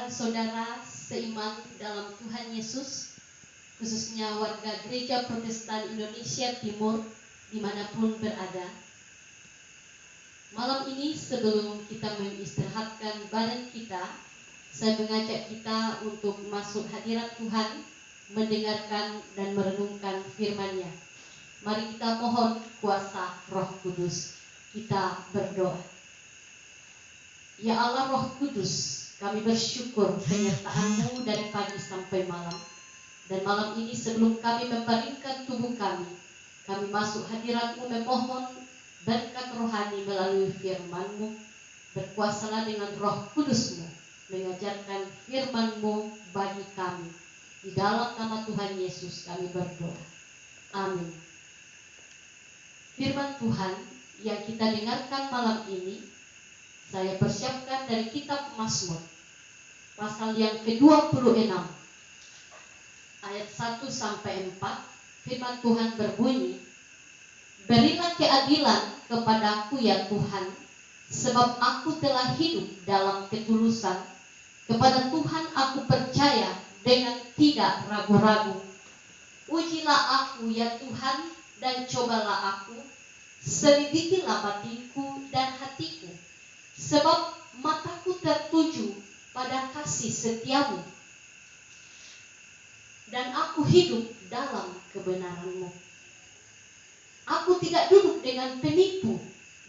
saudara seiman dalam Tuhan Yesus, khususnya warga Gereja Protestan Indonesia Timur dimanapun berada. Malam ini sebelum kita mengistirahatkan badan kita, saya mengajak kita untuk masuk hadirat Tuhan, mendengarkan dan merenungkan firman-Nya. Mari kita mohon kuasa Roh Kudus. Kita berdoa. Ya Allah Roh Kudus, kami bersyukur penyertaan-Mu dari pagi sampai malam. Dan malam ini sebelum kami membaringkan tubuh kami masuk hadirat-Mu memohon berkat rohani melalui firman-Mu. Berkuasalah dengan Roh Kudus-Mu mengajarkan firman-Mu bagi kami. Di dalam nama Tuhan Yesus kami berdoa. Amin. Firman Tuhan yang kita dengarkan malam ini saya persiapkan dari kitab Mazmur pasal yang ke-26 ayat 1 sampai 4. Firman Tuhan berbunyi, berilah keadilan kepadaku ya Tuhan, sebab aku telah hidup dalam ketulusan. Kepada Tuhan aku percaya dengan tidak ragu-ragu. Ujilah aku ya Tuhan dan cobalah aku, selidikilah batinku dan hatiku, sebab mataku tertuju pada kasih setiamu, dan aku hidup dalam kebenaran-Mu. Aku tidak duduk dengan penipu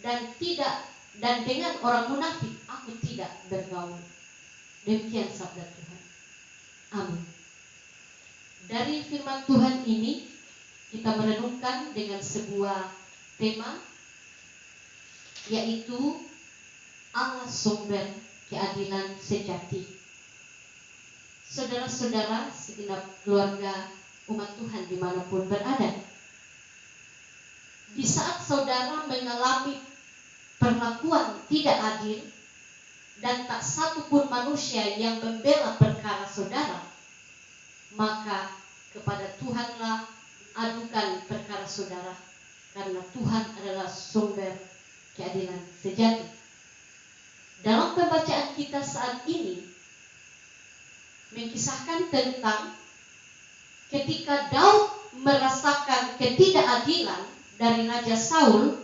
dan dengan orang munafik aku tidak bergaul. Demikian sabda Tuhan. Amin. Dari firman Tuhan ini kita merenungkan dengan sebuah tema, yaitu Allah sumber keadilan sejati. Saudara-saudara segenap keluarga umat Tuhan dimanapun berada, di saat saudara mengalami perlakuan tidak adil dan tak satu pun manusia yang membela perkara saudara, maka kepada Tuhanlah adukan perkara saudara, karena Tuhan adalah sumber keadilan sejati. Dalam pembacaan kita saat ini mengisahkan tentang ketika Daud merasakan ketidakadilan dari Raja Saul,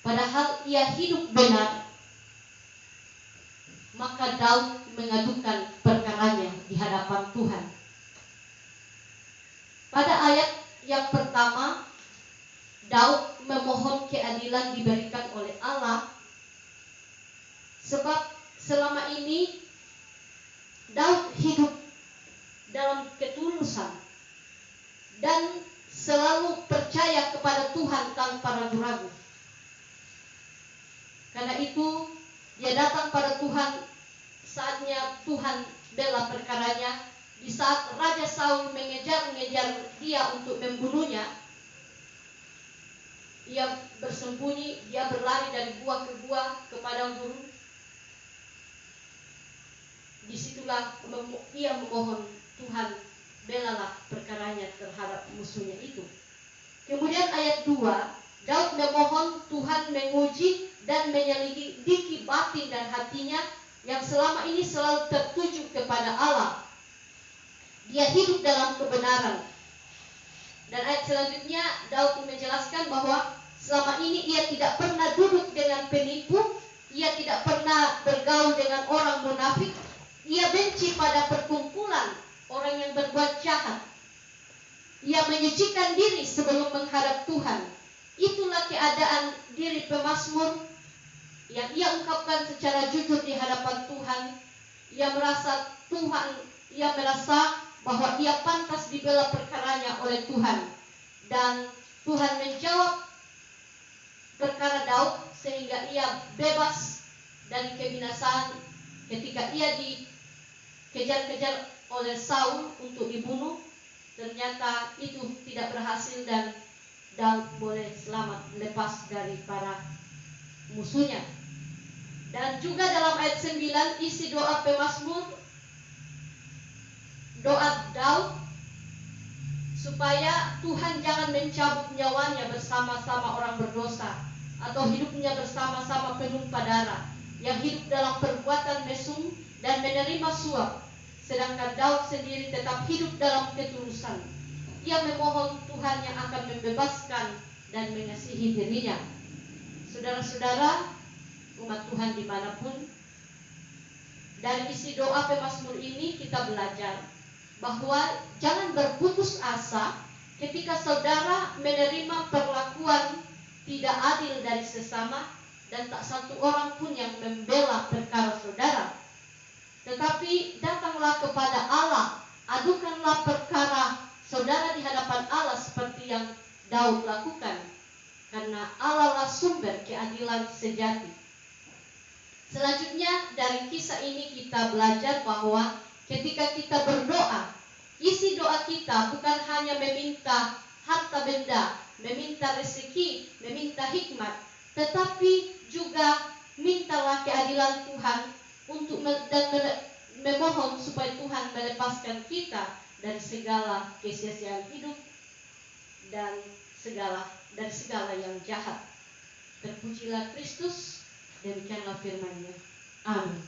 padahal ia hidup benar, maka Daud mengadukan perkaranya di hadapan Tuhan. Pada ayat yang pertama, Daud memohon keadilan diberikan oleh Allah, sebab selama ini Daud hidup dalam ketulusan dan selalu percaya kepada Tuhan tanpa ragu-ragu. Karena itu dia datang pada Tuhan, saatnya Tuhan bela perkaranya. Di saat Raja Saul mengejar-ngejar dia untuk membunuhnya, ia bersembunyi, dia berlari dari gua ke gua ke padang gurun. Disitulah ia memohon, Tuhan belalah perkaranya terhadap musuhnya itu. Kemudian ayat 2, Daud memohon Tuhan menguji dan menyelidiki batin dan hatinya yang selama ini selalu tertuju kepada Allah. Dia hidup dalam kebenaran. Dan ayat selanjutnya Daud menjelaskan bahwa selama ini ia tidak pernah duduk dengan penipu, ia tidak pernah bergaul dengan orang munafik, ia benci pada perkumpulan orang yang berbuat jahat. Ia menyucikan diri sebelum menghadap Tuhan. Itulah keadaan diri pemazmur yang ia ungkapkan secara jujur di hadapan Tuhan. Ia merasa bahwa ia pantas dibela perkaranya oleh Tuhan. Dan Tuhan menjawab perkara Daud sehingga ia bebas dari kebinasaan ketika ia dikejar-kejar oleh Saul untuk dibunuh. Ternyata itu tidak berhasil dan Daud boleh selamat lepas dari para musuhnya. Dan juga dalam ayat 9 isi doa pemazmur, doa Daud supaya Tuhan jangan mencabut nyawanya bersama-sama orang berdosa, atau hidupnya bersama-sama penumpah darah yang hidup dalam perbuatan mesum, dan menerima suap, sedangkan Daud sendiri tetap hidup dalam ketulusan. Ia memohon Tuhan yang akan membebaskan dan mengasihi dirinya. Saudara-saudara, umat Tuhan dimanapun, dari isi doa pemazmur ini kita belajar bahwa jangan berputus asa ketika saudara menerima perlakuan tidak adil dari sesama dan tak satu orang pun yang membela perkara saudara. Tetapi datanglah kepada Allah, adukanlah perkara saudara di hadapan Allah seperti yang Daud lakukan, karena Allah lah sumber keadilan sejati. Selanjutnya dari kisah ini kita belajar bahwa ketika kita berdoa, isi doa kita bukan hanya meminta harta benda, meminta rezeki, meminta hikmat, tetapi juga mintalah keadilan Tuhan untuk memohon supaya Tuhan melepaskan kita dari segala kesia-siaan hidup dan dari segala yang jahat. Terpujilah Kristus, demikianlah firman-Nya. Amin.